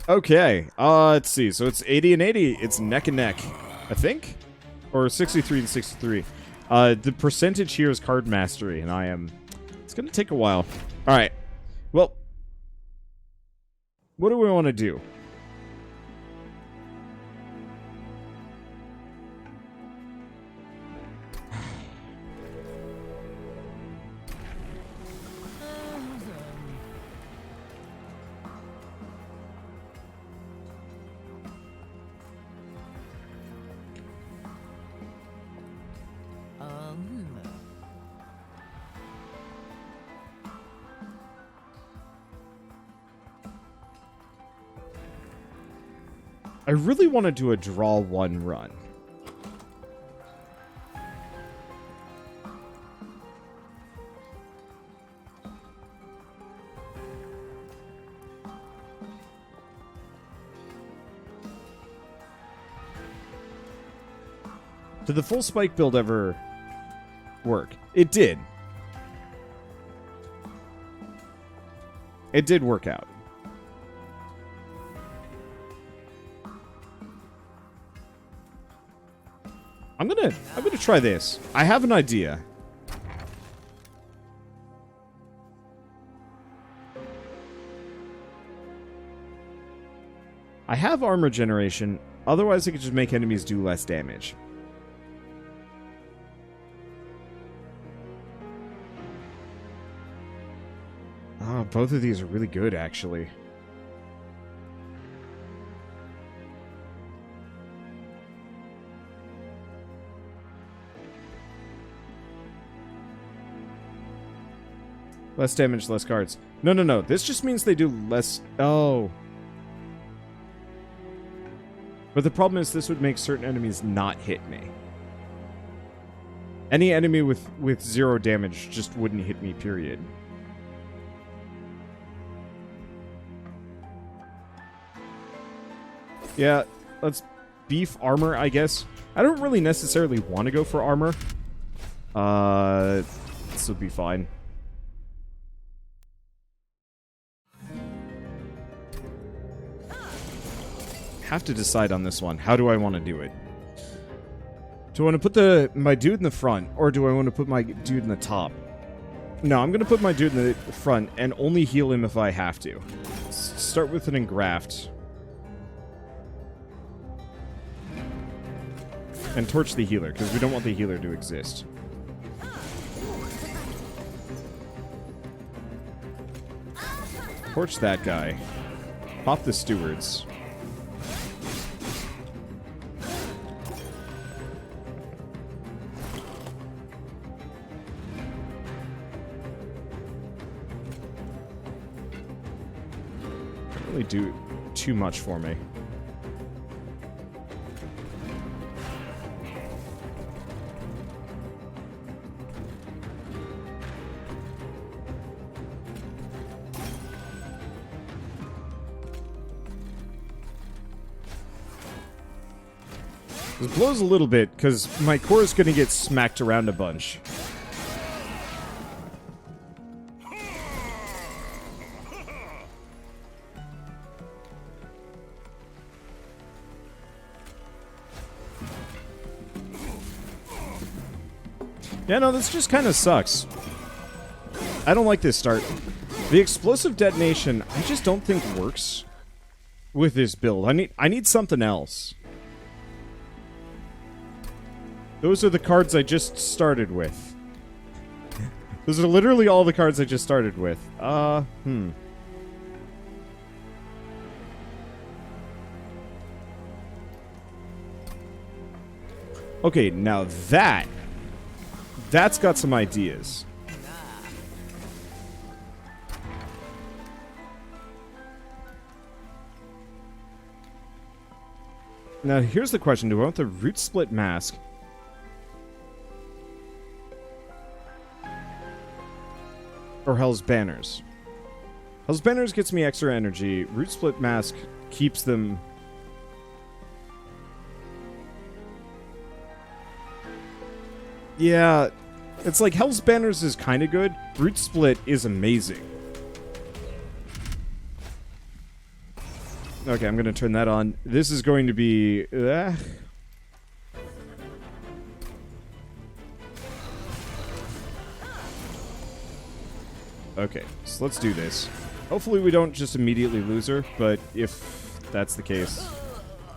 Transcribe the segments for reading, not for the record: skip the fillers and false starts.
Okay, let's see. So it's 80 and 80. It's neck and neck, I think? Or 63 and 63. The percentage here is card mastery, and I am... It's going to take a while. All right. Well, what do we want to do? I really want to do a draw one run. Did the full spike build ever work? It did. It did work out. I'm gonna try this. I have an idea. I have armor generation. Otherwise, I could just make enemies do less damage. Oh, both of these are really good, actually. Less damage, less cards. No, no, no. This just means they do less... Oh. But the problem is this would make certain enemies not hit me. Any enemy with 0 damage just wouldn't hit me, period. Yeah, let's beef armor, I guess. I don't really necessarily want to go for armor. This will be fine. Have to decide on this one. How do I want to do it? Do I want to put my dude in the front, or do I want to put my dude in the top? No, I'm going to put my dude in the front and only heal him if I have to. Start with an engraft. And torch the healer, because we don't want the healer to exist. Torch that guy. Pop the stewards. Don't really do too much for me. This blows a little bit, because my core is going to get smacked around a bunch. Yeah, no, this just kind of sucks. I don't like this start. The explosive detonation, I just don't think works with this build. I need something else. Those are the cards I just started with. Those are literally all the cards I just started with. Okay, now that's got some ideas. Now, here's the question. Do I want the root split mask? Or Hell's Banners? Hell's Banners gets me extra energy. Root Split Mask keeps them... Yeah, it's like Hell's Banners is kind of good. Root Split is amazing. Okay, I'm going to turn that on. This is going to be... Okay, so let's do this. Hopefully we don't just immediately lose her, but if that's the case,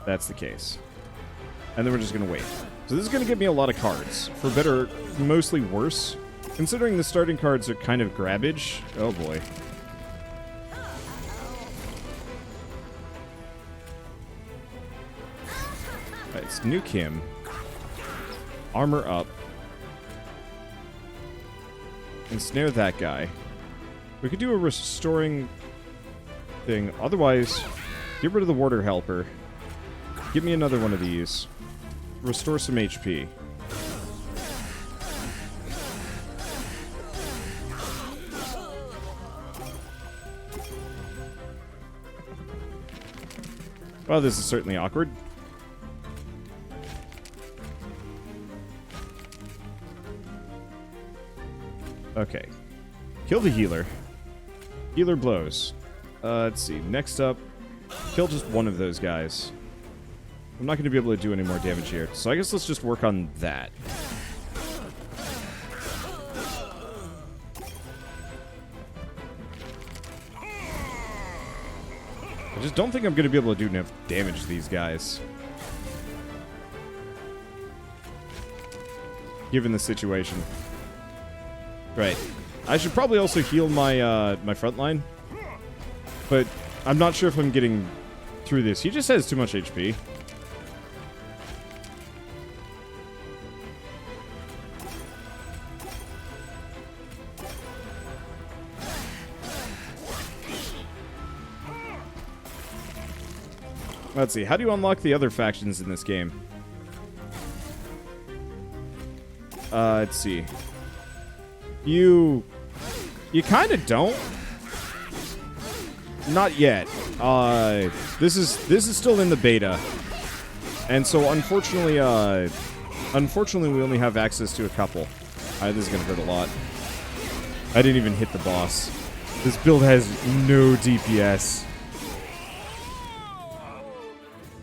that's the case. And then we're just going to wait. So this is going to give me a lot of cards. For better, mostly worse. Considering the starting cards are kind of grabbage. Oh boy. Alright, let's nuke him. Armor up. Ensnare that guy. We could do a restoring thing. Otherwise, get rid of the water helper. Give me another one of these. Restore some HP. Well, this is certainly awkward. Okay. Kill the healer. Healer blows. Let's see. Next up, kill just one of those guys. I'm not going to be able to do any more damage here. So I guess let's just work on that. I just don't think I'm going to be able to do enough damage to these guys. Given the situation. Right. I should probably also heal my my front line. But I'm not sure if I'm getting through this. He just has too much HP. Let's see. How do you unlock the other factions in this game? Let's see. You kind of don't. Not yet. This is still in the beta, and so unfortunately, we only have access to a couple. This is gonna hurt a lot. I didn't even hit the boss. This build has no DPS.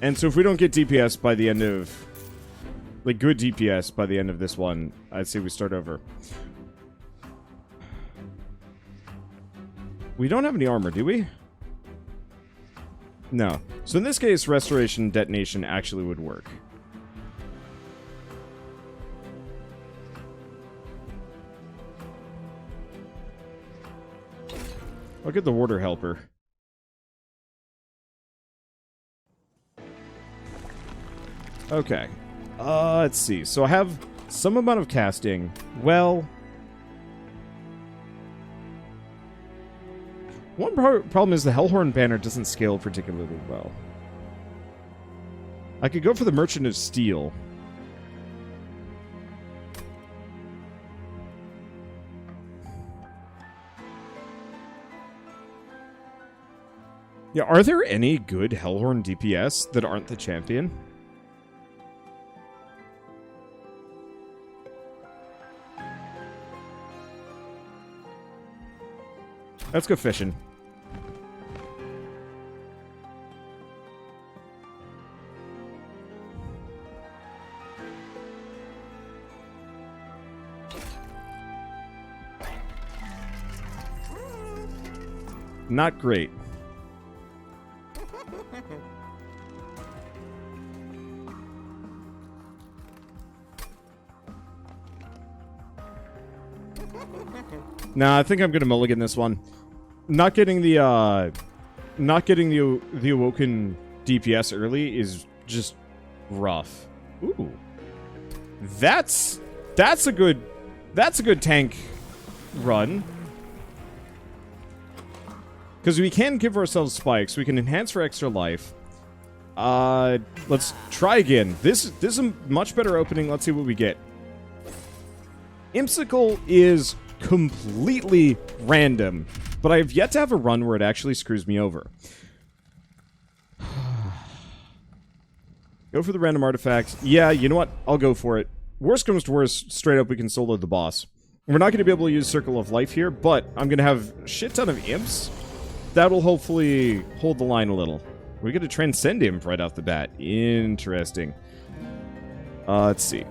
And so if we don't get DPS by the end of... like, good DPS by the end of this one, I'd say we start over. We don't have any armor, do we? No. So in this case, Restoration Detonation actually would work. Look at the Water Helper. Okay. Let's see. So I have some amount of casting. Well... one problem is the Hellhorn banner doesn't scale particularly well. I could go for the Merchant of Steel. Yeah, are there any good Hellhorn DPS that aren't the champion? Let's go fishing. Not great. Nah, I think I'm gonna mulligan this one. Not getting the Awoken DPS early is just rough. Ooh. That's a good tank run. Because we can give ourselves spikes, we can enhance for extra life. Let's try again. This is a much better opening. Let's see what we get. Imsicle is completely random, but I have yet to have a run where it actually screws me over. Go for the random artifacts. Yeah, you know what? I'll go for it. Worst comes to worst, straight up we can solo the boss. We're not going to be able to use Circle of Life here, but I'm going to have a shit ton of imps. That will hopefully hold the line a little. We get to transcend him right off the bat. Interesting. Let's see.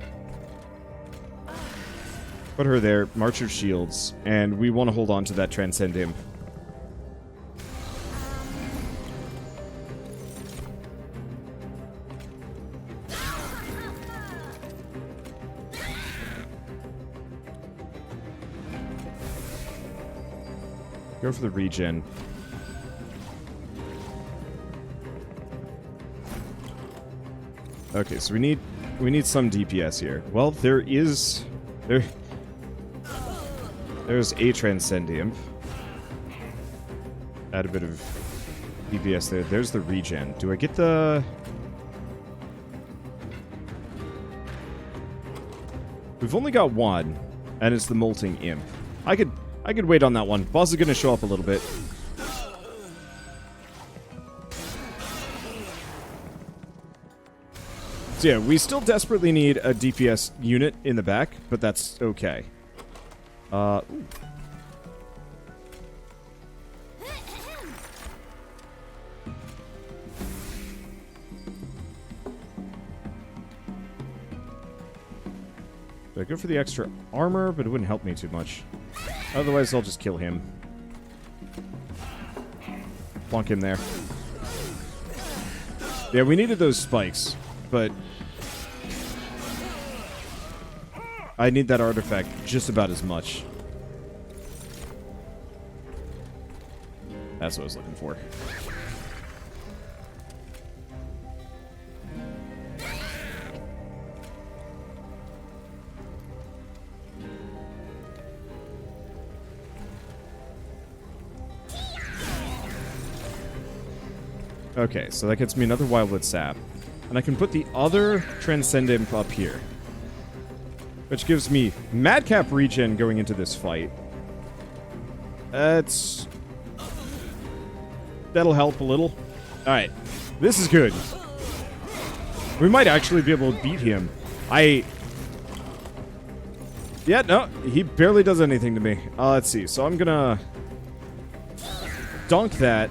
Put her there. March of Shields. And we want to hold on to that transcend him. Go for the regen. Okay, so we need some DPS here. Well, there's a Transcendium. Add a bit of DPS there. There's the regen. Do I get the... We've only got one, and it's the Molting Imp. I could wait on that one. Boss is gonna show up a little bit. So yeah, we still desperately need a DPS unit in the back, but that's okay. Ooh. I go for the extra armor, but it wouldn't help me too much. Otherwise, I'll just kill him. Plonk him there. Yeah, we needed those spikes, but I need that artifact just about as much. That's what I was looking for. Okay, so that gets me another Wildwood Sap. And I can put the other Transcendent up here. Which gives me Madcap regen going into this fight. That'll help a little. Alright, this is good. We might actually be able to beat him. Yeah, no, he barely does anything to me. Let's see, so I'm gonna... Dunk that.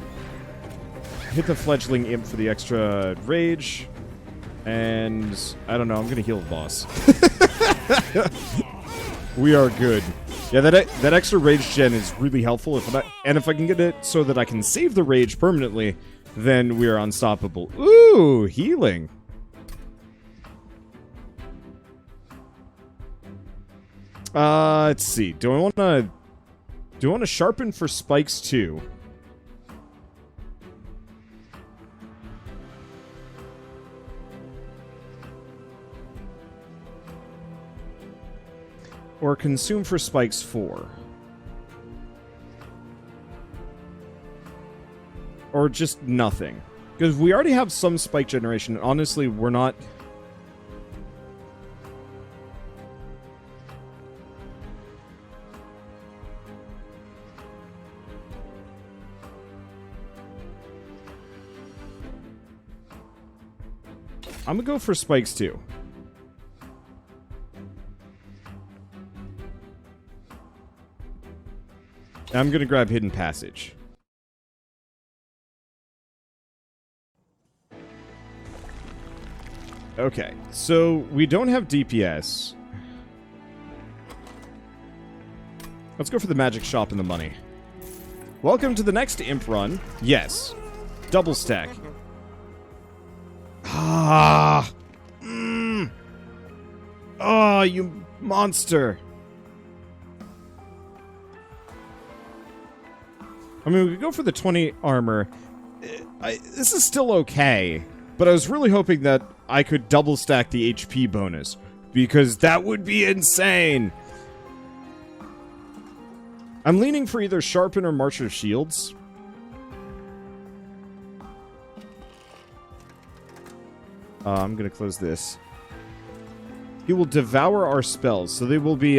Hit the Fledgling Imp for the extra rage. And I don't know, I'm gonna heal the boss. We are good. Yeah, that extra rage gen is really helpful. If I can get it so that I can save the rage permanently, then we are unstoppable. Ooh, healing. Let's see. Do I want to sharpen for spikes too? Or consume for spikes 4. Or just nothing. Because we already have some spike generation. Honestly, we're not... I'm gonna go for spikes too. I'm gonna grab Hidden Passage. Okay, so we don't have DPS. Let's go for the magic shop and the money. Welcome to the next imp run. Yes. Double stack. Ah! Oh, you monster! I mean, we could go for the 20 armor. This is still okay, but I was really hoping that I could double stack the HP bonus, because that would be insane! I'm leaning for either Sharpen or March of Shields. I'm gonna close this. He will devour our spells, so they will be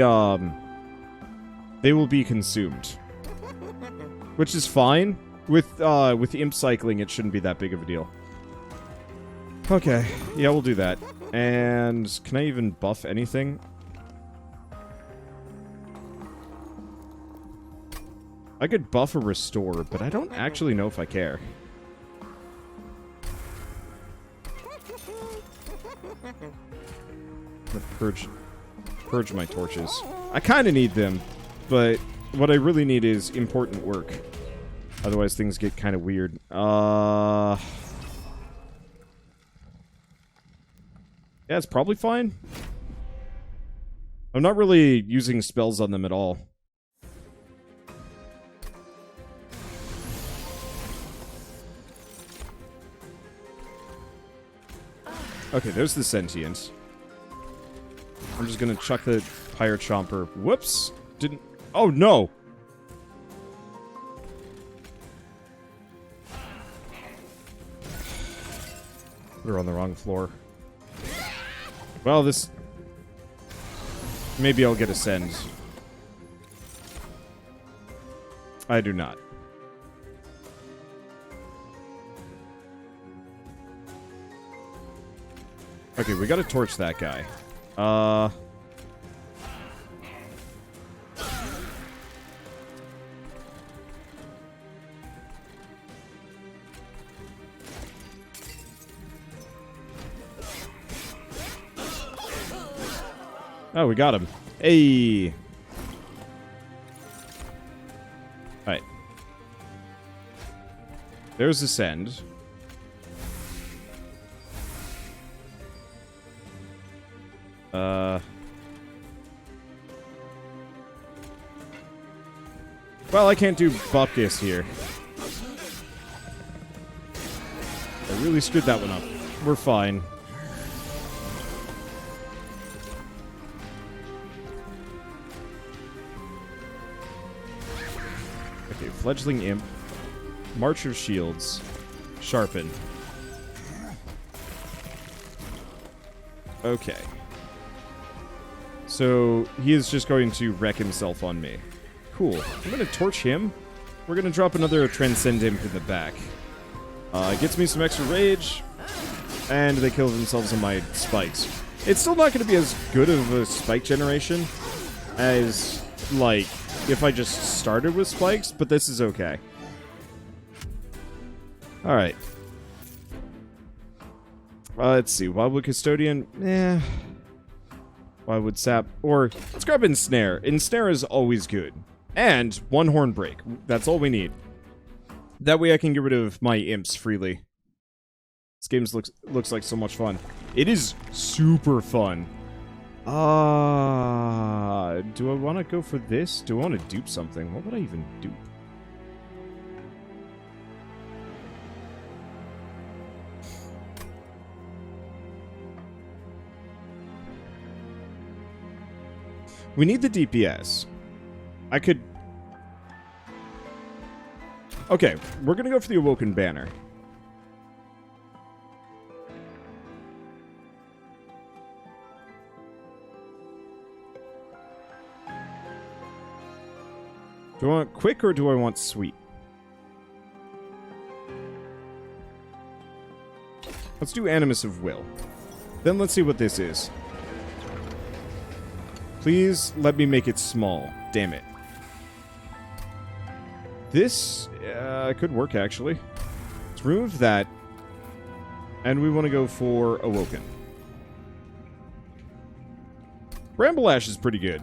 consumed. Which is fine. With imp cycling, it shouldn't be that big of a deal. Okay, yeah, we'll do that. And can I even buff anything? I could buff a restore, but I don't actually know if I care. I'm gonna purge my torches. I kind of need them, but what I really need is important work. Otherwise, things get kind of weird. Yeah, it's probably fine. I'm not really using spells on them at all. Okay, there's the sentience. I'm just gonna chuck the pyre chomper. Whoops! Didn't... Oh, no! We're on the wrong floor. Well, this... Maybe I'll get a send. I do not. Okay, we gotta torch that guy. Oh, we got him. Hey! Alright. There's the send. Well, I can't do Bupkis here. I really screwed that one up. We're fine. Okay, Fledgling Imp. March of Shields. Sharpen. Okay. So, he is just going to wreck himself on me. Cool. I'm going to torch him. We're going to drop another Transcend Imp in the back. Gets me some extra rage. And they kill themselves on my spikes. It's still not going to be as good of a spike generation as, like, if I just started with spikes, but this is okay. Alright. Let's see. Wildwood Custodian? Eh. Wildwood Sap. Or, let's grab Ensnare. Ensnare is always good. And one Horn Break. That's all we need. That way I can get rid of my imps freely. This game looks like so much fun. It is super fun. Do I want to go for this? Do I want to dupe something? What would I even dupe? We need the DPS. I could... Okay, we're gonna go for the Awoken Banner. Do I want quick or do I want sweet? Let's do Animus of Will. Then let's see what this is. Please let me make it small. Damn it. This could work, actually. Let's remove that. And we want to go for Awoken. Bramble Ash is pretty good.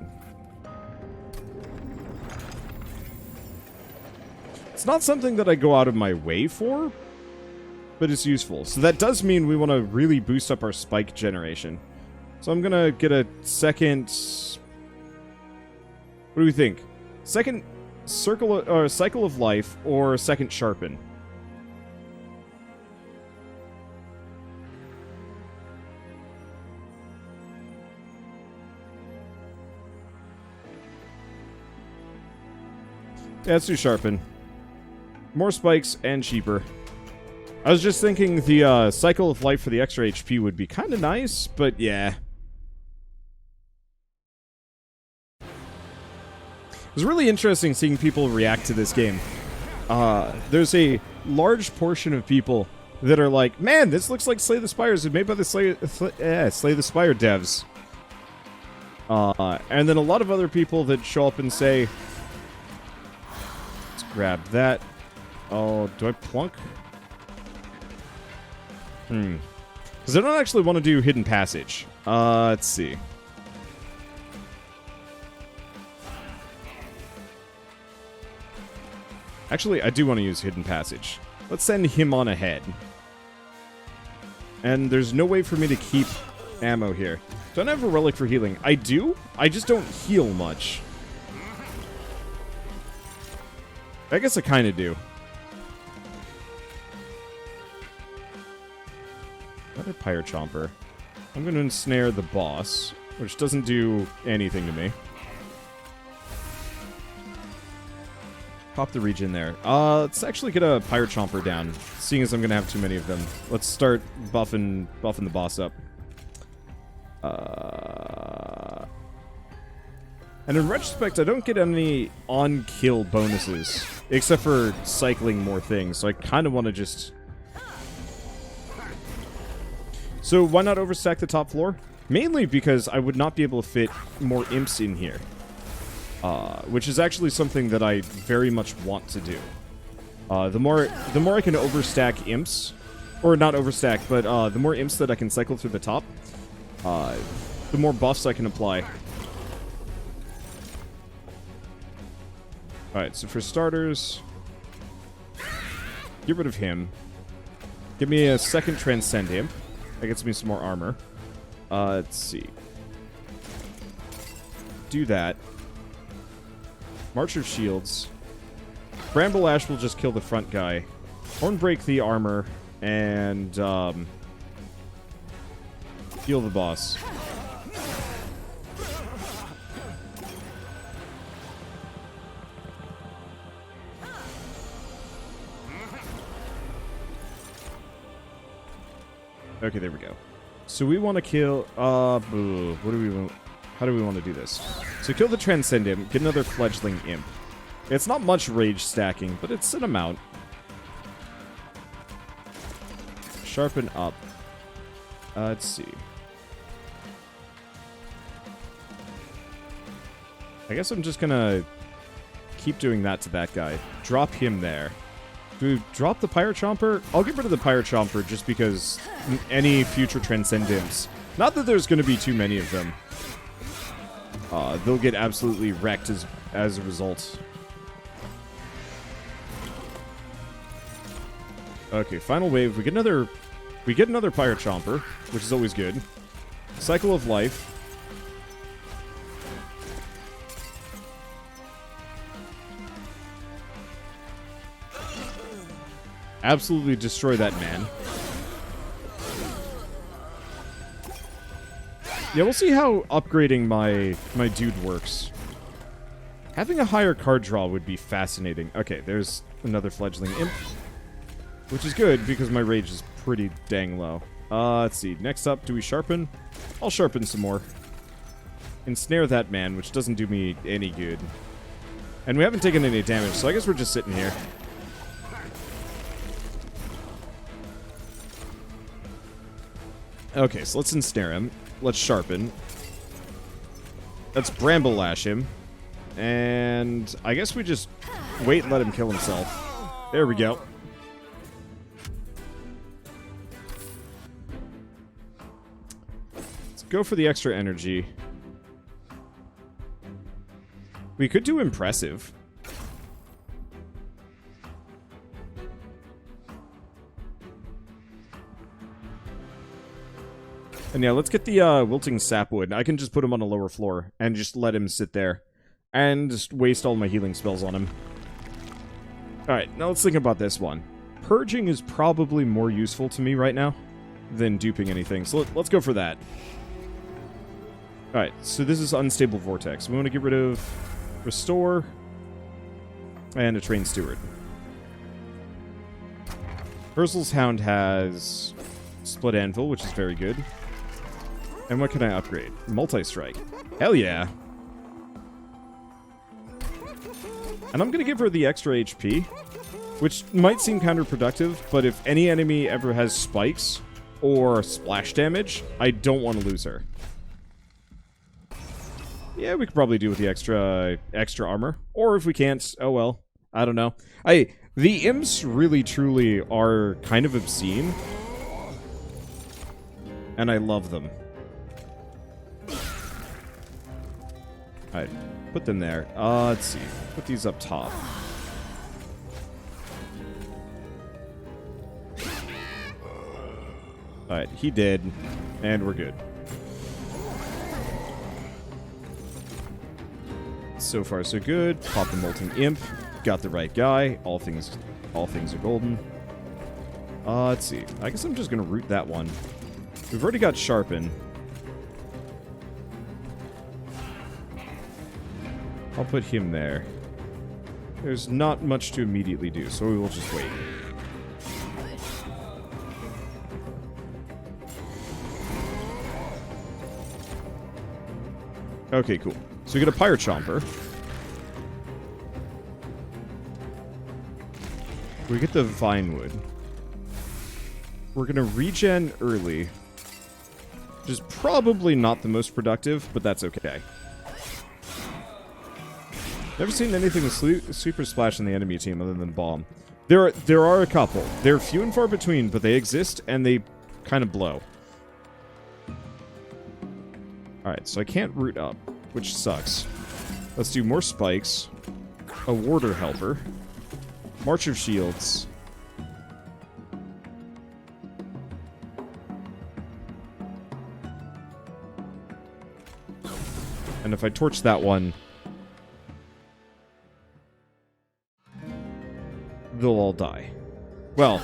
It's not something that I go out of my way for, but it's useful. So that does mean we want to really boost up our spike generation. So I'm gonna get a second... What do we think? Second Cycle of Life or second Sharpen? Yeah, let's do Sharpen. More spikes and cheaper. I was just thinking the Cycle of Life for the extra HP would be kind of nice, but yeah. It was really interesting seeing people react to this game. There's a large portion of people that are like, man, this looks like Slay the Spires is made by the Slay the Spire devs. And then a lot of other people that show up and say, let's grab that. Oh, do I plunk? Because Because I don't actually want to do Hidden Passage. Let's see. Actually, I do want to use Hidden Passage. Let's send him on ahead. And there's no way for me to keep ammo here. Don't have a relic for healing. I do? I just don't heal much. I guess I kind of do. Another Pyre Chomper. I'm going to ensnare the boss, which doesn't do anything to me. Pop the regen there. Let's actually get a Pyre Chomper down, seeing as I'm going to have too many of them. Let's start buffing the boss up. And in retrospect, I don't get any on-kill bonuses, except for cycling more things, so I kind of want to just... So why not overstack the top floor? Mainly because I would not be able to fit more imps in here. Which is actually something that I very much want to do. The more I can overstack imps, or not overstack, but the more imps that I can cycle through the top, the more buffs I can apply. Alright, so for starters, get rid of him. Give me a second Transcend Imp. That gets me some more armor. Let's see. Do that. March of Shields. Bramble Ash will just kill the front guy. Hornbreak the armor. And, heal the boss. Okay, there we go. So we want to kill, what do we want? How do we want to do this? So kill the Transcend Imp, get another Fledgling Imp. It's not much rage stacking, but it's an amount. Sharpen up. Let's see. I guess I'm just gonna keep doing that to that guy. Drop him there. Do we drop the Pyre Chomper? I'll get rid of the Pyre Chomper just because any future Transcend Imps. Not that there's going to be too many of them. They'll get absolutely wrecked as a result. Okay, final wave. We get another Pyre Chomper, which is always good. Cycle of Life. Absolutely destroy that man. Yeah, we'll see how upgrading my dude works. Having a higher card draw would be fascinating. Okay, there's another Fledgling Imp. Which is good, because my rage is pretty dang low. Let's see. Next up, do we sharpen? I'll sharpen some more. Ensnare that man, which doesn't do me any good. And we haven't taken any damage, so I guess we're just sitting here. Okay, so let's ensnare him. Let's sharpen. Let's Bramble Lash him. And I guess we just wait and let him kill himself. There we go. Let's go for the extra energy. We could do Impressive. And yeah, let's get the Wilting Sapwood. I can just put him on a lower floor and just let him sit there. And just waste all my healing spells on him. Alright, now let's think about this one. Purging is probably more useful to me right now than duping anything. So let's go for that. Alright, so this is Unstable Vortex. We want to get rid of Restore and a Trained Steward. Urzel's Hound has Split Anvil, which is very good. And what can I upgrade? Multi-Strike. Hell yeah. And I'm going to give her the extra HP, which might seem counterproductive, but if any enemy ever has spikes or splash damage, I don't want to lose her. Yeah, we could probably do with the extra armor. Or if we can't, oh well. I don't know. The imps really truly are kind of obscene. And I love them. Alright, put them there. Let's see. Put these up top. Alright, he did. And we're good. So far, so good. Pop the Molten Imp. Got the right guy. All things are golden. Let's see. I guess I'm just gonna root that one. We've already got Sharpen. I'll put him there. There's not much to immediately do, so we will just wait. Okay, cool. So we get a Pyre Chomper. We get the Vinewood. We're going to regen early. Which is probably not the most productive, but that's okay. Never seen anything with Super Splash in the enemy team other than Bomb. There are a couple. They're few and far between, but they exist, and they kind of blow. Alright, so I can't root up, which sucks. Let's do more spikes. A Warder Helper. March of Shields. And if I torch that one, they'll all die. Well,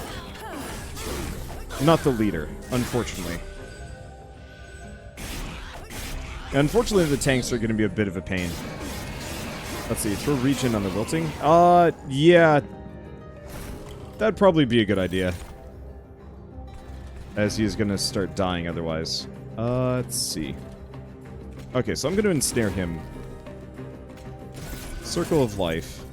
not the leader, unfortunately. Unfortunately, the tanks are going to be a bit of a pain. Let's see, throw regen on the wilting. Yeah. That'd probably be a good idea. As he is going to start dying otherwise. Let's see. Okay, so I'm going to ensnare him. Circle of Life.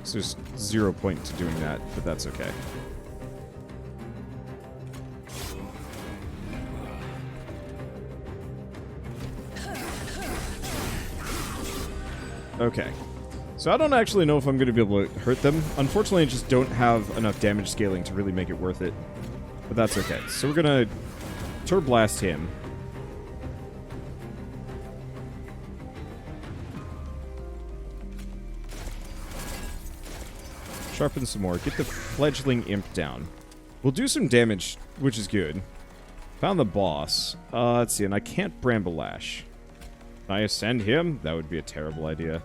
So there's 0 point to doing that, but that's okay. Okay. So I don't actually know if I'm going to be able to hurt them. Unfortunately, I just don't have enough damage scaling to really make it worth it. But that's okay. So we're going to Turb Blast him. Sharpen some more. Get the Fledgling Imp down. We'll do some damage, which is good. Found the boss. Let's see, and I can't Bramble Lash. Can I ascend him? That would be a terrible idea.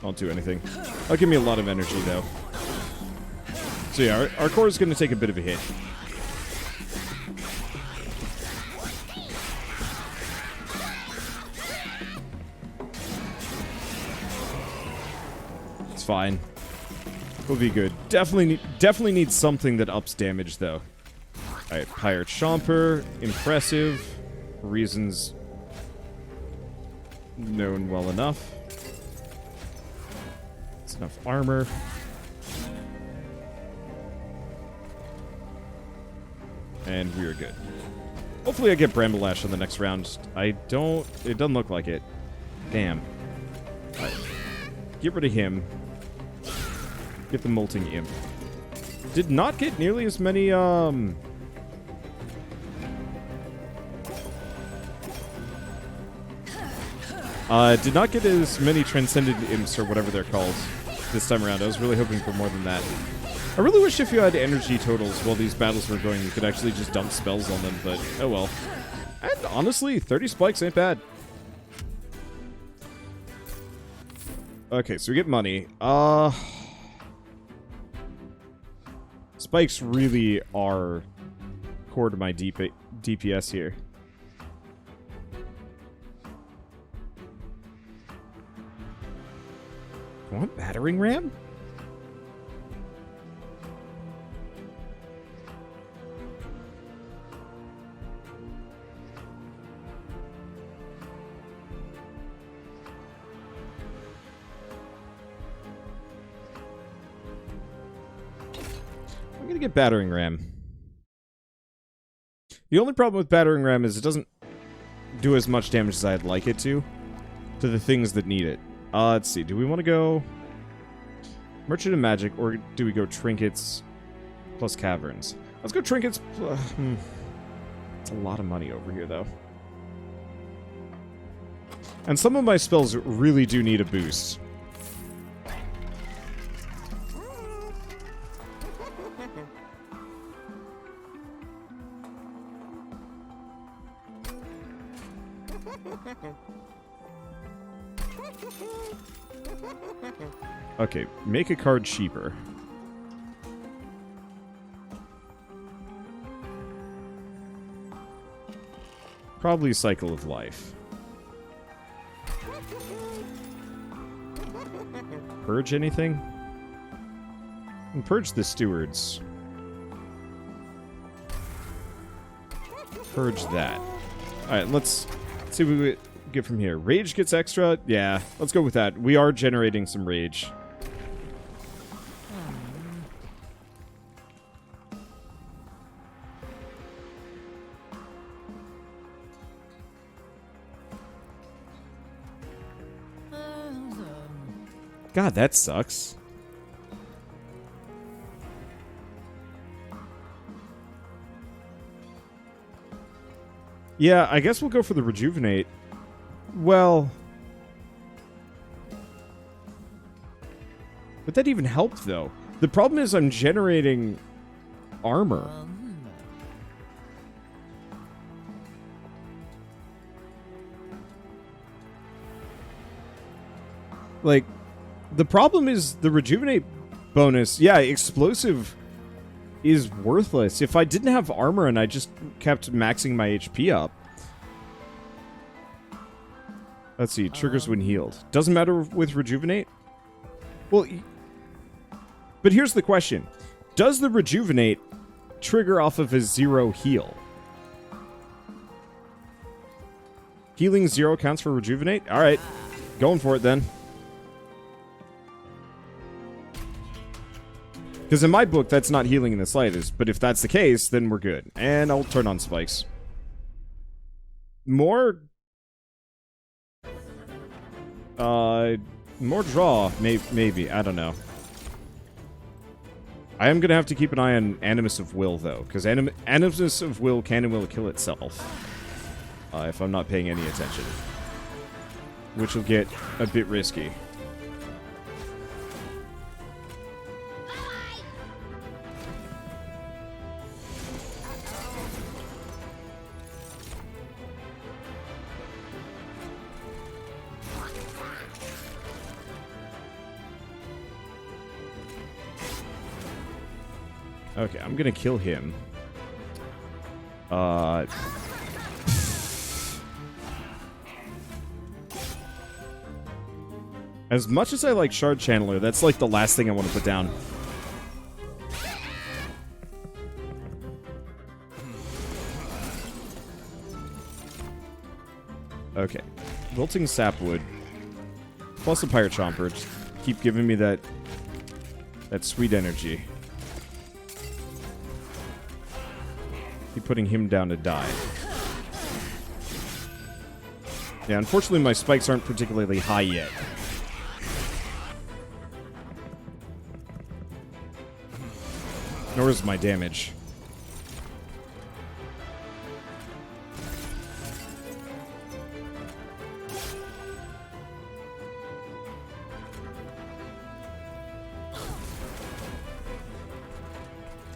Won't do anything. That'll give me a lot of energy, though. So yeah, our core is going to take a bit of a hit. It's fine. We'll be good. Definitely need something that ups damage, though. Alright, Pyre Chomper. Impressive. For reasons known well enough. It's enough armor. And we are good. Hopefully I get Bramble Lash on the next round. It doesn't look like it. Damn. Alright. Get rid of him. Get the Molting Imp. Did not get nearly as many, did not get as many Transcendent Imps, or whatever they're called, this time around. I was really hoping for more than that. I really wish if you had energy totals while these battles were going, you could actually just dump spells on them, but oh well. And honestly, 30 spikes ain't bad. Okay, so we get money. Spikes really are core to my DPS here. I want Battering Ram? I'm gonna get Battering Ram. The only problem with Battering Ram is it doesn't do as much damage as I'd like it to the things that need it. Let's see. Do we want to go... Merchant of Magic, or do we go Trinkets plus Caverns? Let's go Trinkets. It's a lot of money over here, though. And some of my spells really do need a boost. Okay, make a card cheaper. Probably Cycle of Life. Purge anything? And purge the stewards. Purge that. Alright, let's see what we get from here. Rage gets extra? Yeah, let's go with that. We are generating some rage. God, that sucks. Yeah, I guess we'll go for the rejuvenate. Well... Would that even help, though? The problem is I'm generating armor. Like... The problem is the rejuvenate bonus. Yeah, explosive is worthless. If I didn't have armor and I just kept maxing my HP up. Let's see, triggers when healed. Doesn't matter with rejuvenate? Well, but here's the question. Does the rejuvenate trigger off of a 0 heal? Healing 0 counts for rejuvenate? Alright, going for it then. Because in my book, that's not healing in the slightest. But if that's the case, then we're good. And I'll turn on spikes. More draw, maybe. I don't know. I am going to have to keep an eye on Animus of Will, though. Because Animus of Will can and will kill itself. If I'm not paying any attention. Which will get a bit risky. Okay, I'm gonna kill him. As much as I like Shard Channeler, that's like the last thing I want to put down. Okay. Wilting Sapwood. Plus a Pyre Chomper. Just keep giving me that sweet energy. Keep putting him down to die. Yeah, unfortunately my spikes aren't particularly high yet. Nor is my damage.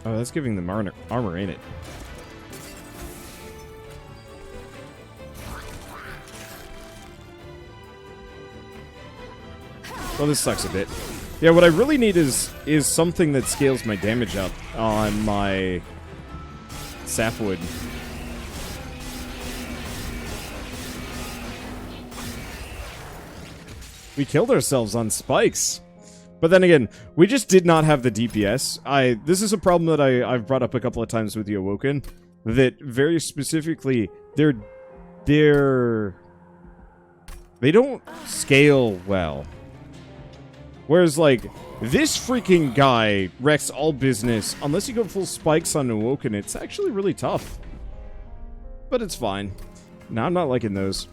Oh, that's giving them armor, ain't it? Well, this sucks a bit. Yeah, what I really need is something that scales my damage up on my sapwood. We killed ourselves on spikes. But then again, we just did not have the DPS. This is a problem that I've brought up a couple of times with the Awoken. That very specifically, they don't scale well. Whereas, like, this freaking guy wrecks all business. Unless you go full spikes on Awoken, it's actually really tough. But it's fine. No, I'm not liking those.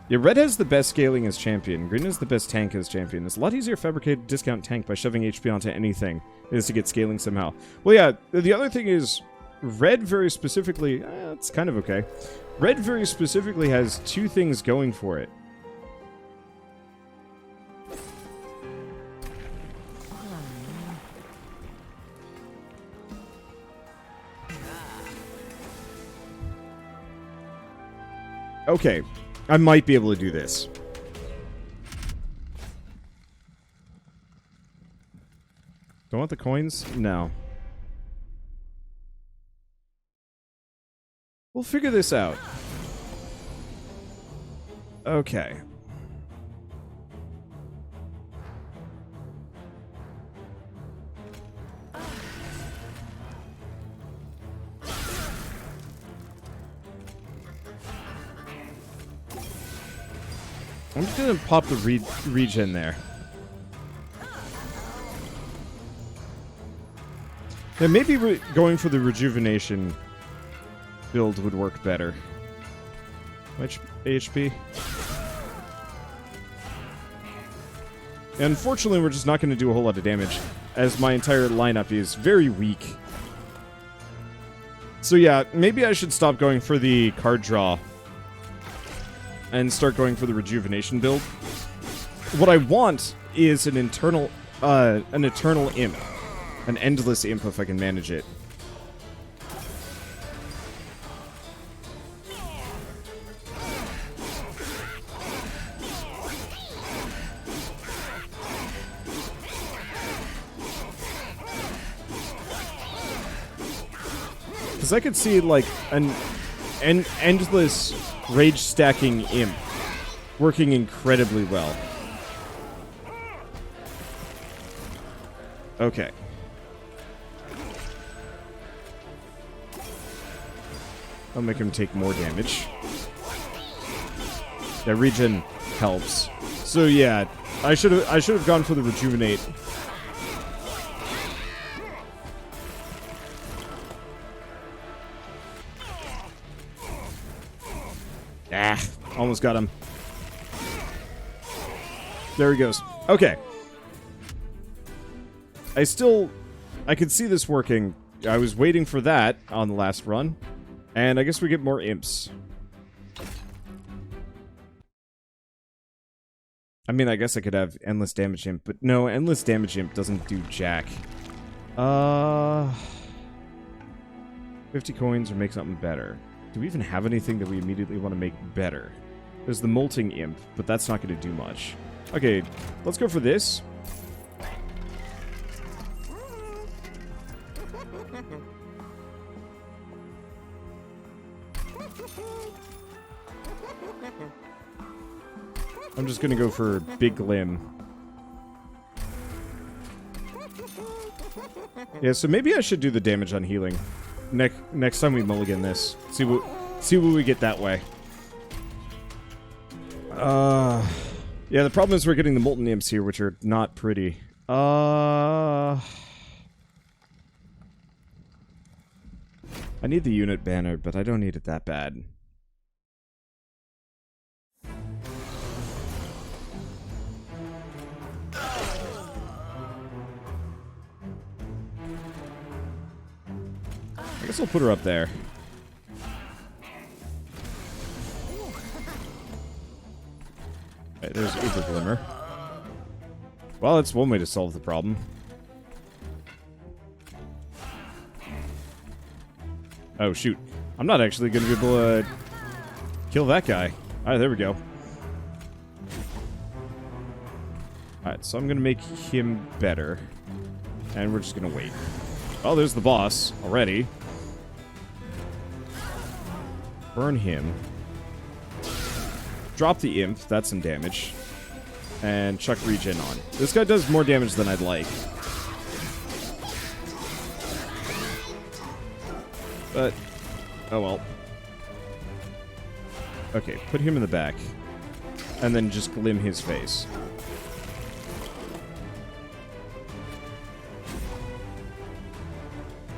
Yeah, red has the best scaling as champion. Green has the best tank as champion. It's a lot easier to fabricate a discount tank by shoving HP onto anything than it is to get scaling somehow. Well, yeah, the other thing is, red very specifically... it's kind of okay. Red very specifically has two things going for it. Okay, I might be able to do this. Don't want the coins? No. We'll figure this out. Okay. I'm just gonna pop the regen there. Yeah, maybe going for the rejuvenation build would work better. Which HP? Unfortunately, we're just not going to do a whole lot of damage, as my entire lineup is very weak. So yeah, maybe I should stop going for the card draw and start going for the rejuvenation build. What I want is an eternal imp. An endless imp if I can manage it. Because I could see, like, an endless rage stacking imp working incredibly well. Okay. I'll make him take more damage. That regen helps. So yeah, I should have gone for the rejuvenate. Almost got him. There he goes. Okay. I could see this working. I was waiting for that on the last run. And I guess we get more imps. I mean, I guess I could have endless damage imp, but no, endless damage imp doesn't do jack. 50 coins or make something better. Do we even have anything that we immediately want to make better? There's the molting imp, but that's not going to do much. Okay, let's go for this. I'm just gonna go for Big Glim. Yeah, so maybe I should do the damage on healing. Next time we mulligan this. See what we get that way. Yeah, the problem is we're getting the Molten Imps here, which are not pretty. I need the unit banner, but I don't need it that bad. I guess I'll put her up there. Right, there's Uber Glimmer. Well, that's one way to solve the problem. Oh, shoot. I'm not actually going to be able to kill that guy. Alright, there we go. Alright, so I'm going to make him better. And we're just going to wait. Oh, there's the boss already. Burn him. Drop the imp. That's some damage. And chuck regen on. This guy does more damage than I'd like. But, oh well. Okay, put him in the back. And then just glim his face.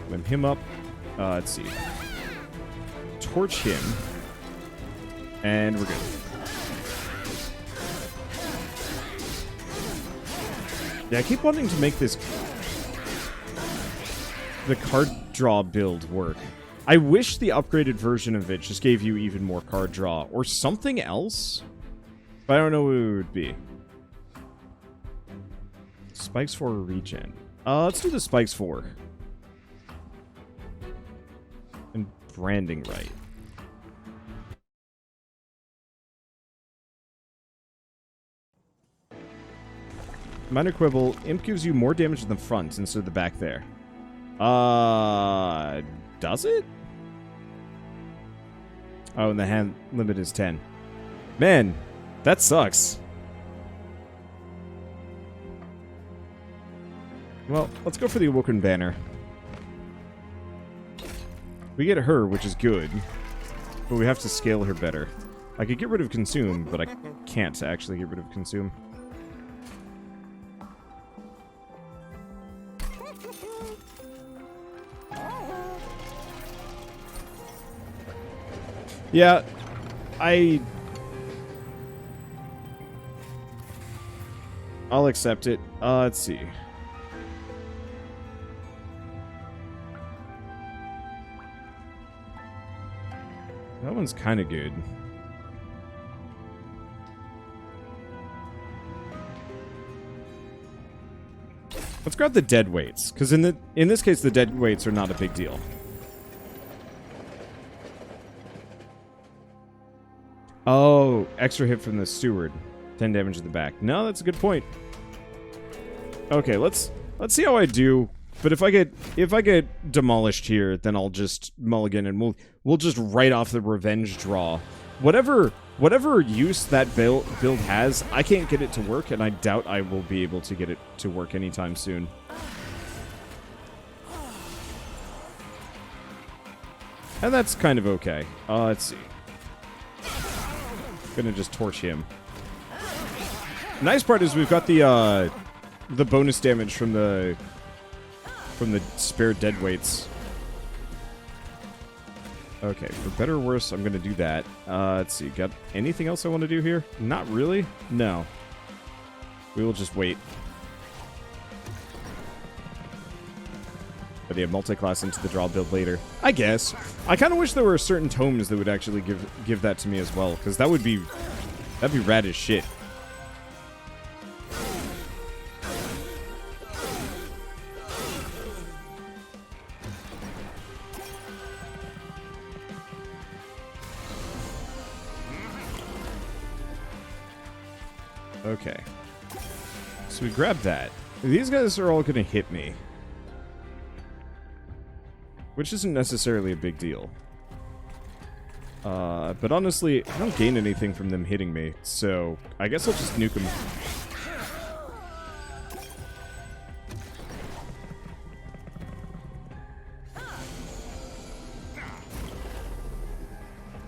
Glim him up. Let's see. Torch him. And we're good. Yeah, I keep wanting to make the card draw build work. I wish the upgraded version of it just gave you even more card draw, or something else. But I don't know what it would be. Spikes 4 regen. Let's do the Spikes 4. And branding right. Minor Quibble. Imp gives you more damage in the front instead of the back there. Does it? Oh, and the hand limit is 10. Man, that sucks. Well, let's go for the Awoken Banner. We get her, which is good. But we have to scale her better. I could get rid of Consume, but I can't actually get rid of Consume. Yeah, I'll accept it. Let's see. That one's kind of good. Let's grab the Deadweights, because in this case the Deadweights are not a big deal. Oh, extra hit from the Steward. 10 damage in the back. No, that's a good point. Okay, let's see how I do. But if I get demolished here, then I'll just mulligan and we'll just write off the revenge draw. Whatever use that build has, I can't get it to work, and I doubt I will be able to get it to work anytime soon. And that's kind of okay. Let's see. Gonna just torch him. Nice part is we've got the bonus damage from the spare Deadweights. Okay, for better or worse, I'm gonna do that. Let's see, got anything else I want to do here? Not really? No. We will just wait. But yeah, multi-class into the draw build later. I guess. I kind of wish there were certain tomes that would actually give that to me as well, because that'd be rad as shit. Okay. So we grab that. These guys are all going to hit me. Which isn't necessarily a big deal. But honestly, I don't gain anything from them hitting me, so I guess I'll just nuke them.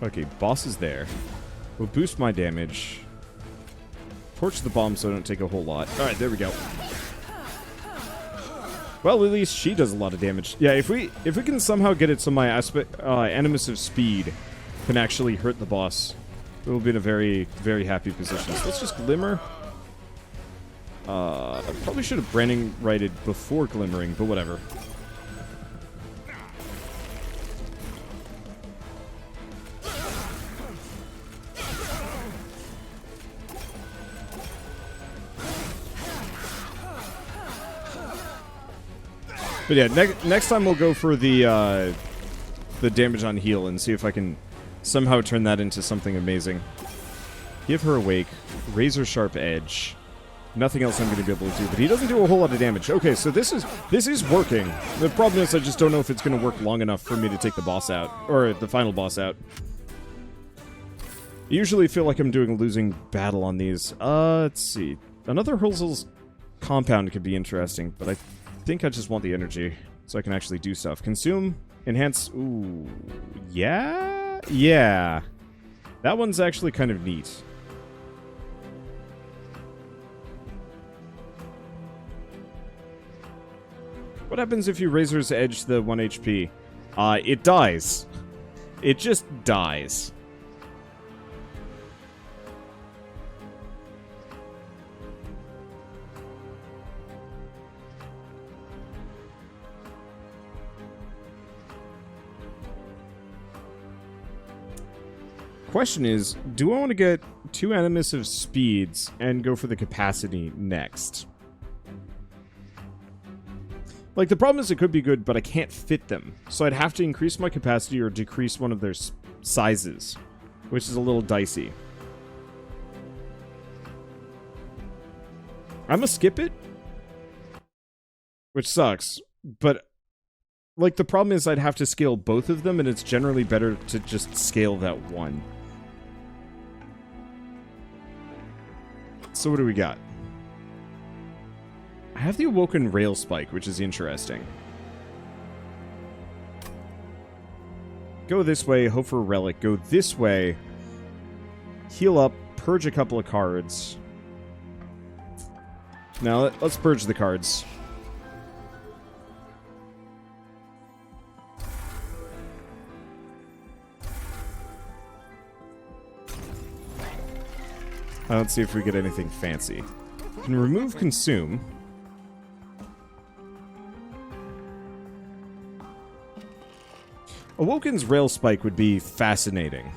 Okay, boss is there. We'll boost my damage. Torch the bomb so I don't take a whole lot. Alright, there we go. Well, at least she does a lot of damage. Yeah, if we can somehow get it so my Animus of Speed can actually hurt the boss, we'll be in a very, very happy position. So let's just Glimmer. I probably should have branding righted before glimmering, but whatever. But yeah, next time we'll go for the damage on heal and see if I can somehow turn that into something amazing. Give her Awake, Razor Sharp Edge. Nothing else I'm going to be able to do, but he doesn't do a whole lot of damage. Okay, so this is working. The problem is I just don't know if it's going to work long enough for me to take the boss out, or the final boss out. I usually feel like I'm doing a losing battle on these. Let's see. Another Hurlzel's compound could be interesting, but I think I just want the energy so I can actually do stuff. Consume, enhance. Ooh, yeah, yeah. That one's actually kind of neat. What happens if you Razor's Edge the 1 HP? It dies. It just dies. Question is, do I want to get 2 animus speeds and go for the capacity next? Like, the problem is it could be good, but I can't fit them. So I'd have to increase my capacity or decrease one of their sizes, which is a little dicey. I'm gonna skip it, which sucks, but like the problem is I'd have to scale both of them, and it's generally better to just scale that one. So what do we got? I have the Awoken Rail Spike, which is interesting. Go this way, hope for a relic. Go this way, heal up, purge a couple of cards. Now, let's purge the cards. Let's see if we get anything fancy. Can remove consume. Awoken's Rail Spike would be fascinating.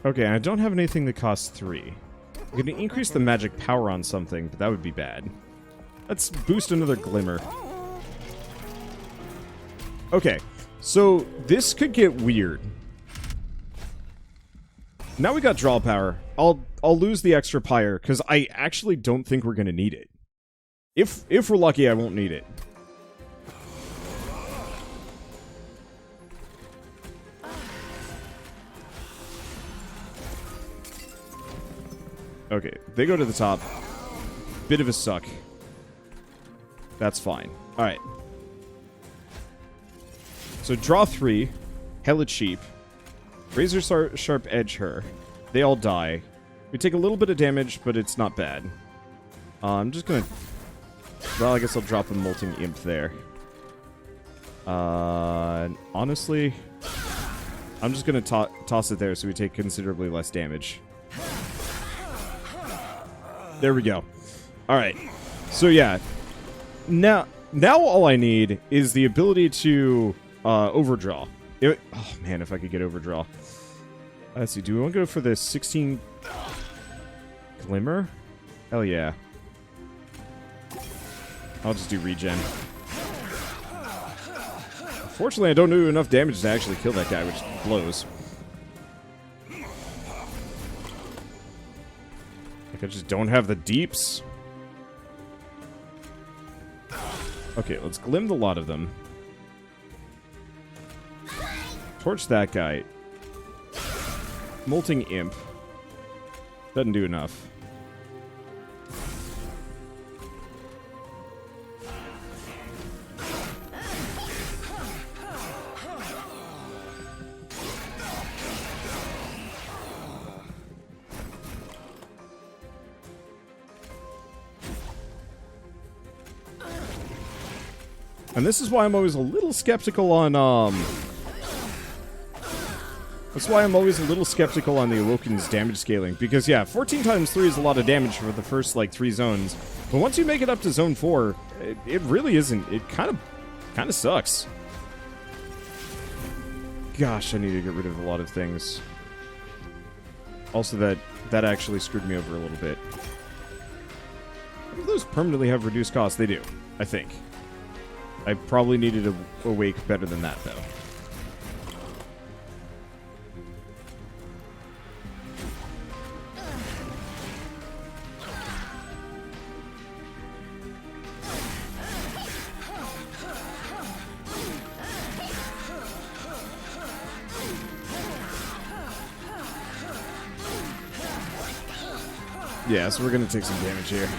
Okay, I don't have anything that costs 3. I'm going to increase the magic power on something, but that would be bad. Let's boost another Glimmer. Okay, so this could get weird. Now we got draw power. I'll lose the extra pyre, because I actually don't think we're going to need it. If we're lucky, I won't need it. Okay, they go to the top. Bit of a suck. That's fine. Alright. So draw 3. Hella cheap. Razor Sharp Edge her. They all die. We take a little bit of damage, but it's not bad. I'm just gonna... Well, I guess I'll drop a Molting Imp there. Honestly... I'm just gonna toss it there so we take considerably less damage. There we go. Alright. So yeah. Now all I need is the ability to overdraw. Oh man, if I could get overdraw. Let's see, do we want to go for the 16 Glimmer? Hell yeah. I'll just do regen. Unfortunately, I don't do enough damage to actually kill that guy, which blows. Like, I just don't have the deeps. Okay, let's glim the lot of them. Torch that guy. Molting Imp. Doesn't do enough. And this is why I'm always a little skeptical on, That's why I'm always a little skeptical on the Awoken's damage scaling. Because, yeah, 14 times 3 is a lot of damage for the first, like, 3 zones. But once you make it up to Zone 4, it really isn't. It kind of sucks. Gosh, I need to get rid of a lot of things. Also, that actually screwed me over a little bit. Do those permanently have reduced cost? They do, I think. I probably needed to awake better than that, though. Yeah, so we're gonna take some damage here.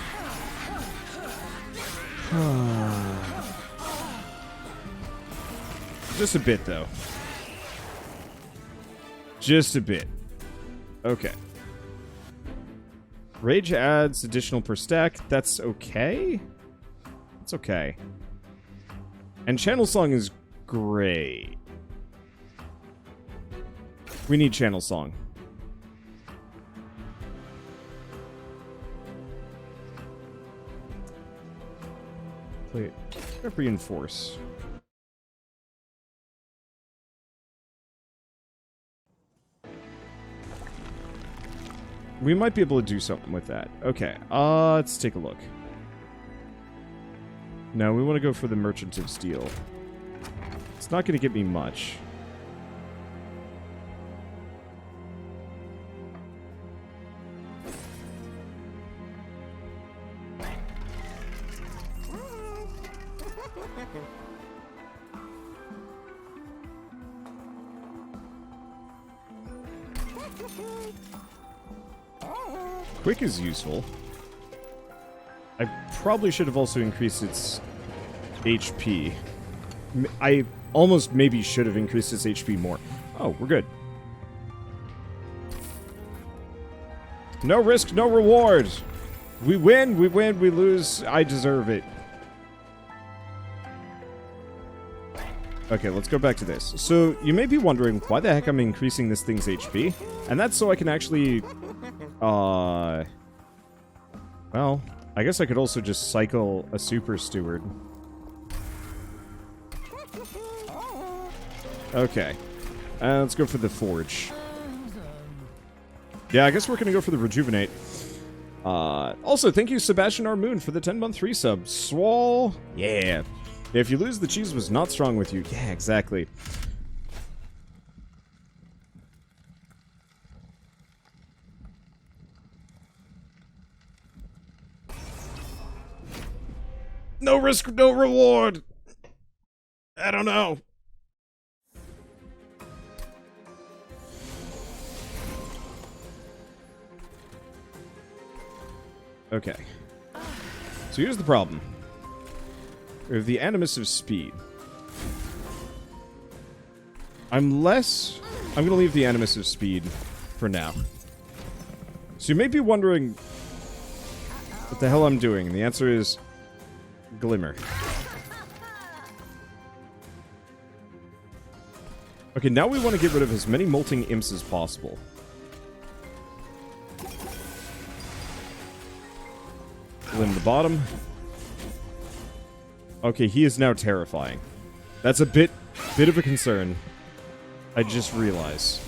Just a bit, though. Just a bit. Okay. Rage adds additional per stack. That's okay. It's okay. And Channel Song is great. We need Channel Song. Play Reinforce. We might be able to do something with that. Okay, let's take a look. No, we want to go for the Merchant of Steel. It's not going to get me much. Quick is useful. I probably should have also increased its HP. I almost maybe should have increased its HP more. Oh, we're good. No risk, no reward. We win, we lose. I deserve it. Okay, let's go back to this. So, you may be wondering why the heck I'm increasing this thing's HP. And that's so I can actually... Well, I guess I could also just cycle a Super Steward. Okay. Let's go for the Forge. Yeah, I guess we're gonna go for the Rejuvenate. Also, thank you, Sebastian R. Moon, for the 10-month resub. Swall. Yeah. If you lose, the cheese was not strong with you. Yeah, exactly. No risk, no reward. I don't know. Okay. So here's the problem. We have the Animus of Speed. I'm going to leave the Animus of Speed for now. So you may be wondering what the hell I'm doing. And the answer is Glimmer. Okay, now we want to get rid of as many Molting Imps as possible. Glim the bottom. Okay, he is now terrifying. That's a bit of a concern. I just realized.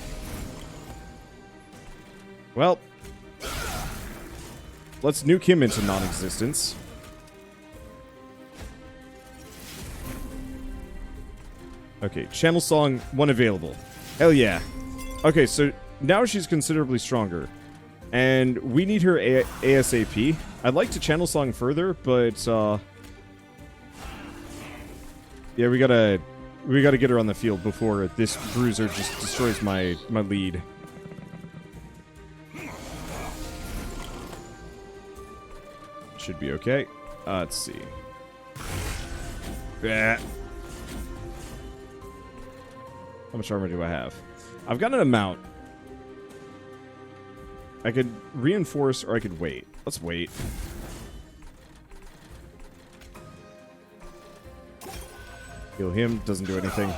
Well, let's nuke him into non-existence. Okay, Channel Song, 1 available. Hell yeah. Okay, so now she's considerably stronger. And we need her ASAP. I'd like to Channel Song further, but, yeah, we gotta get her on the field before this bruiser just destroys my lead. Should be okay. Let's see. Bah. How much armor do I have? I've got an amount. I could reinforce or I could wait. Let's wait. Heal him, doesn't do anything.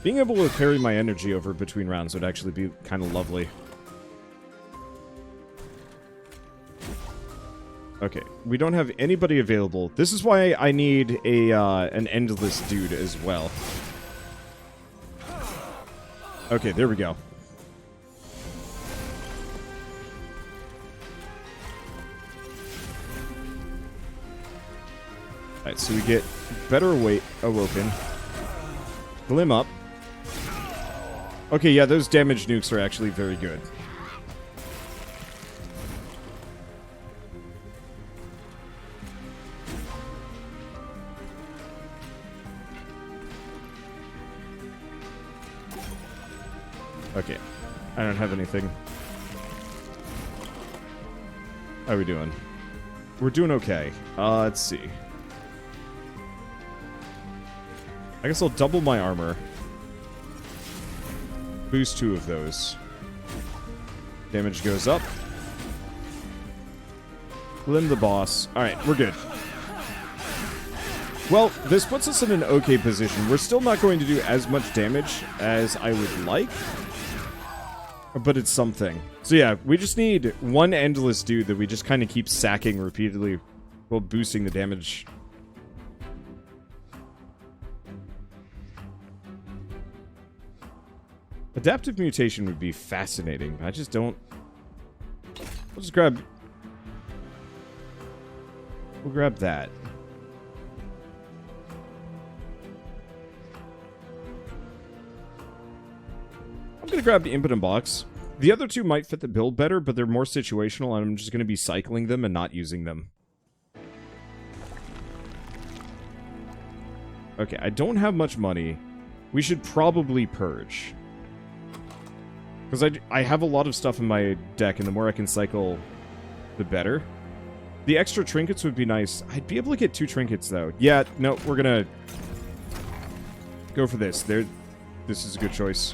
Being able to carry my energy over between rounds would actually be kind of lovely. Okay, we don't have anybody available. This is why I need a an endless dude as well. Okay, there we go. Alright, so we get better awoken. Glim up. Okay, yeah, those damage nukes are actually very good. Okay, I don't have anything. How are we doing? We're doing okay. Let's see. I guess I'll double my armor. Boost 2 of those. Damage goes up. Limb the boss. Alright, we're good. Well, this puts us in an okay position. We're still not going to do as much damage as I would like, but it's something. So yeah, we just need one endless dude that we just kind of keep sacking repeatedly while boosting the damage. Adaptive mutation would be fascinating. I just don't... We'll just grab... We'll grab that. I'm going to grab the impotent box. The other two might fit the build better, but they're more situational, and I'm just going to be cycling them and not using them. Okay, I don't have much money. We should probably purge. Because I have a lot of stuff in my deck, and the more I can cycle, the better. The extra trinkets would be nice. I'd be able to get 2 trinkets, though. Yeah, no, we're going to go for this. This is a good choice.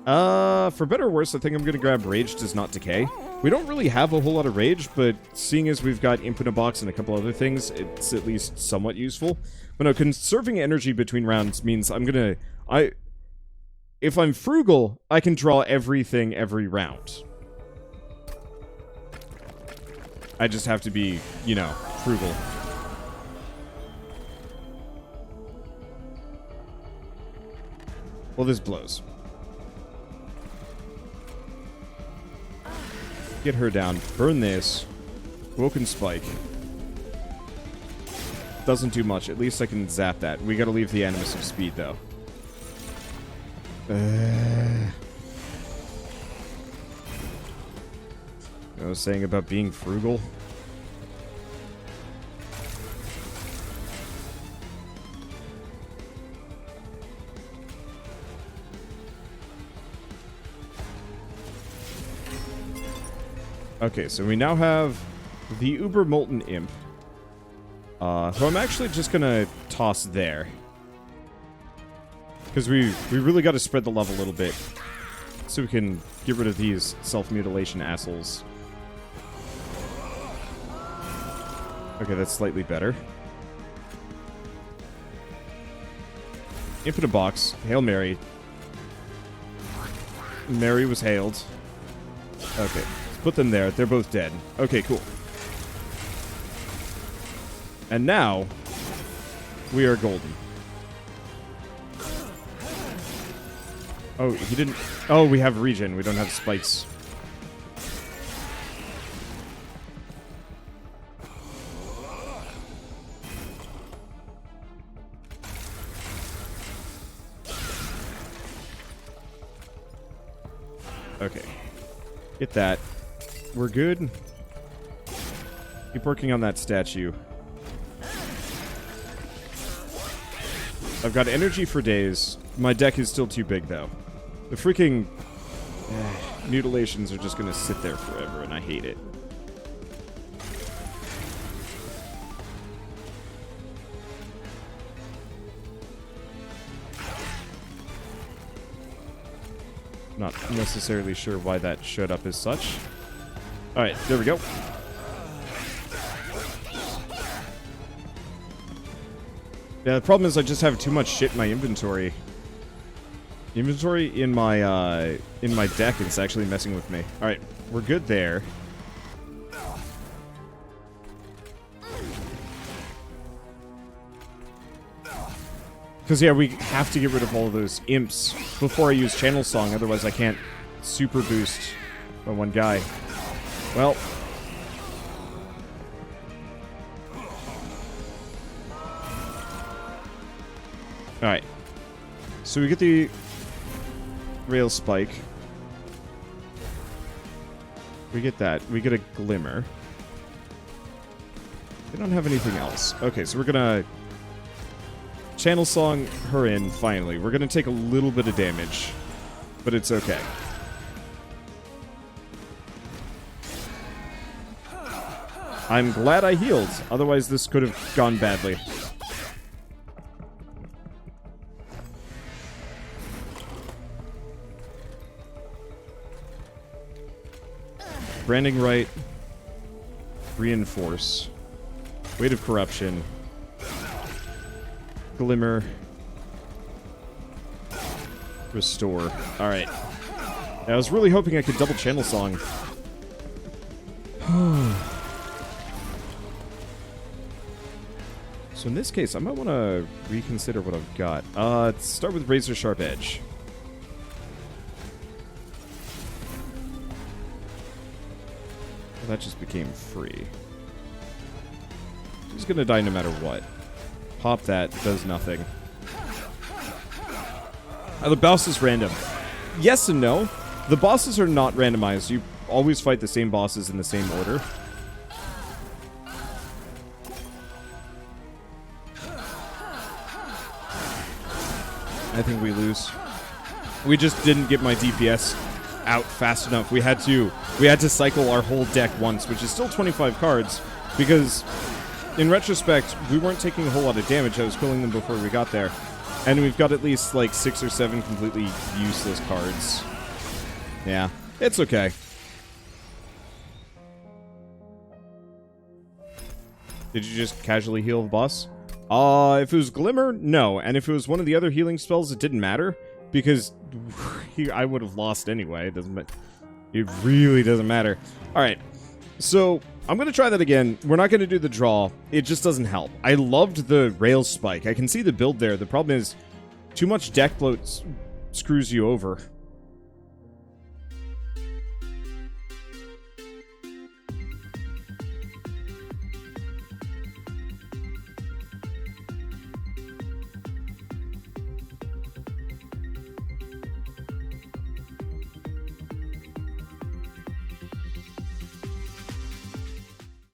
For better or worse, I think I'm going to grab Rage Does Not Decay. We don't really have a whole lot of Rage, but seeing as we've got Infinite Box and a couple other things, it's at least somewhat useful. But no, conserving energy between rounds means I'm going to... If I'm frugal, I can draw everything every round. I just have to be, you know, frugal. Well, this blows. Get her down. Burn this. Woken Spike. Doesn't do much. At least I can zap that. We gotta leave the Animus of Speed, though. I was saying about being frugal. Okay, so we now have the Uber Molten Imp. Who I'm actually just gonna toss there. Because we really got to spread the love a little bit. So we can get rid of these self-mutilation assholes. Okay, that's slightly better. Infinite Box. Hail Mary. Mary was hailed. Okay. Put them there. They're both dead. Okay, cool. And now, we are golden. Oh, he didn't... Oh, we have regen. We don't have spikes. Okay. Get that. We're good. Keep working on that statue. I've got energy for days. My deck is still too big, though. The freaking mutilations are just going to sit there forever, and I hate it. Not necessarily sure why that showed up as such. Alright, there we go. Yeah, the problem is I just have too much shit in my inventory. Inventory in my deck is actually messing with me. Alright, we're good there. Because, yeah, we have to get rid of all of those imps before I use Channel Song, otherwise I can't super boost my one guy. Well. Alright. So we get the Rail Spike. We get that. We get a Glimmer. We don't have anything else. Okay, so we're gonna Channel Song her in, finally. We're gonna take a little bit of damage, but it's okay. I'm glad I healed, otherwise this could have gone badly. Branding Right. Reinforce. Weight of Corruption. Glimmer. Restore. Alright. I was really hoping I could double channel Song. So in this case, I might want to reconsider what I've got. Let's start with Razor Sharp Edge. Well, that just became free. He's gonna die no matter what. Pop that, does nothing. The boss is random. Yes and no. The bosses are not randomized. You always fight the same bosses in the same order. I think we lose. We just didn't get my DPS out fast enough. We had to cycle our whole deck once, which is still 25 cards, because in retrospect, we weren't taking a whole lot of damage. I was killing them before we got there. And we've got at least like 6 or 7 completely useless cards. Yeah, it's okay. Did you just casually heal the boss? If it was Glimmer, no. And if it was one of the other healing spells, it didn't matter. Because I would have lost anyway. It really doesn't matter. Alright, so I'm going to try that again. We're not going to do the draw. It just doesn't help. I loved the rail spike. I can see the build there. The problem is, too much deck bloat screws you over.